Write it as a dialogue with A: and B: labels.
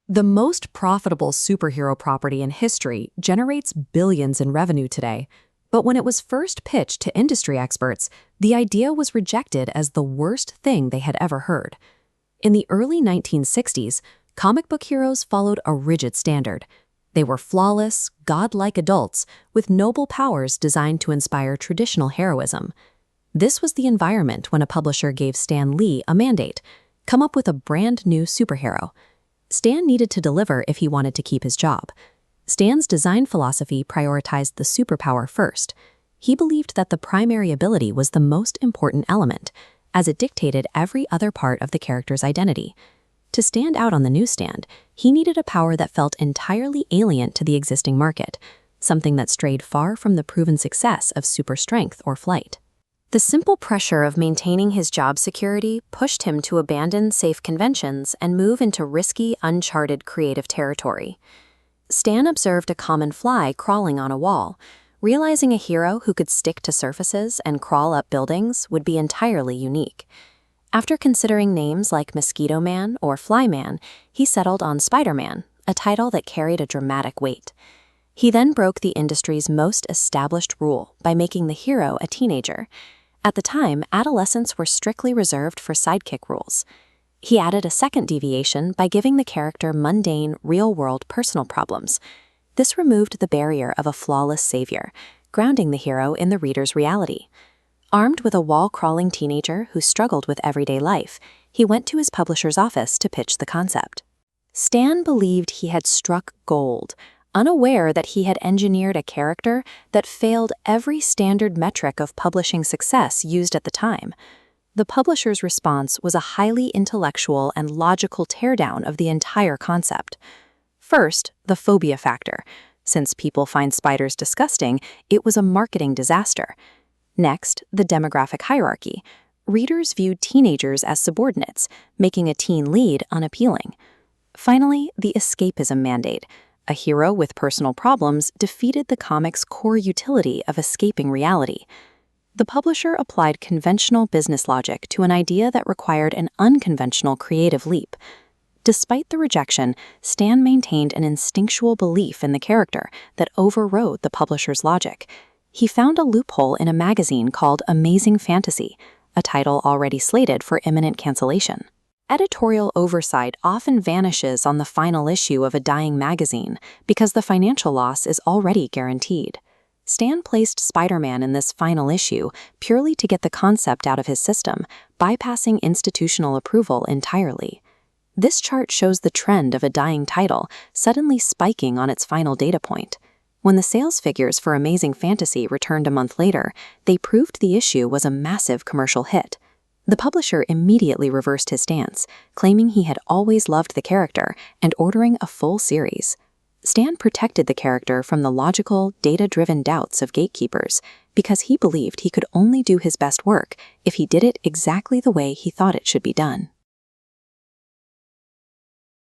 A: The most profitable superhero property in history generates billions in revenue today, but when it was first pitched to industry experts, the idea was rejected as the worst thing they had ever heard. In the early 1960s, comic book heroes followed a rigid standard. They were flawless, godlike adults with noble powers designed to inspire traditional heroism. This was the environment when a publisher gave Stan Lee a mandate: come up with a brand new superhero. Stan needed to deliver if he wanted to keep his job. Stan's design philosophy prioritized the superpower first. He believed that the primary ability was the most important element, as it dictated every other part of the character's identity. To stand out on the newsstand, he needed a power that felt entirely alien to the existing market, something that strayed far from the proven success of super strength or flight. The simple pressure of maintaining his job security pushed him to abandon safe conventions and move into risky, uncharted creative territory. Stan observed a common fly crawling on a wall, realizing a hero who could stick to surfaces and crawl up buildings would be entirely unique. After considering names like Mosquito Man or Fly Man, he settled on Spider-Man, a title that carried a dramatic weight. He then broke the industry's most established rule by making the hero a teenager. At the time, adolescents were strictly reserved for sidekick roles. He added a second deviation by giving the character mundane, real-world personal problems. This removed the barrier of a flawless savior, grounding the hero in the reader's reality. Armed with a wall-crawling teenager who struggled with everyday life, he went to his publisher's office to pitch the concept. Stan believed he had struck gold, unaware that he had engineered a character that failed every standard metric of publishing success used at the time. The publisher's response was a highly intellectual and logical teardown of the entire concept. First, the phobia factor. Since people find spiders disgusting, it was a marketing disaster. Next, the demographic hierarchy. Readers viewed teenagers as subordinates, making a teen lead unappealing. Finally, the escapism mandate. A hero with personal problems defeated the comic's core utility of escaping reality. The publisher applied conventional business logic to an idea that required an unconventional creative leap. Despite the rejection, Stan maintained an instinctual belief in the character that overrode the publisher's logic. He found a loophole in a magazine called Amazing Fantasy, a title already slated for imminent cancellation. Editorial oversight often vanishes on the final issue of a dying magazine because the financial loss is already guaranteed. Stan placed Spider-Man in this final issue purely to get the concept out of his system, bypassing institutional approval entirely. This chart shows the trend of a dying title suddenly spiking on its final data point. When the sales figures for Amazing Fantasy returned a month later, they proved the issue was a massive commercial hit. The publisher immediately reversed his stance, claiming he had always loved the character and ordering a full series. Stan protected the character from the logical, data-driven doubts of gatekeepers because he believed he could only do his best work if he did it exactly the way he thought it should be done.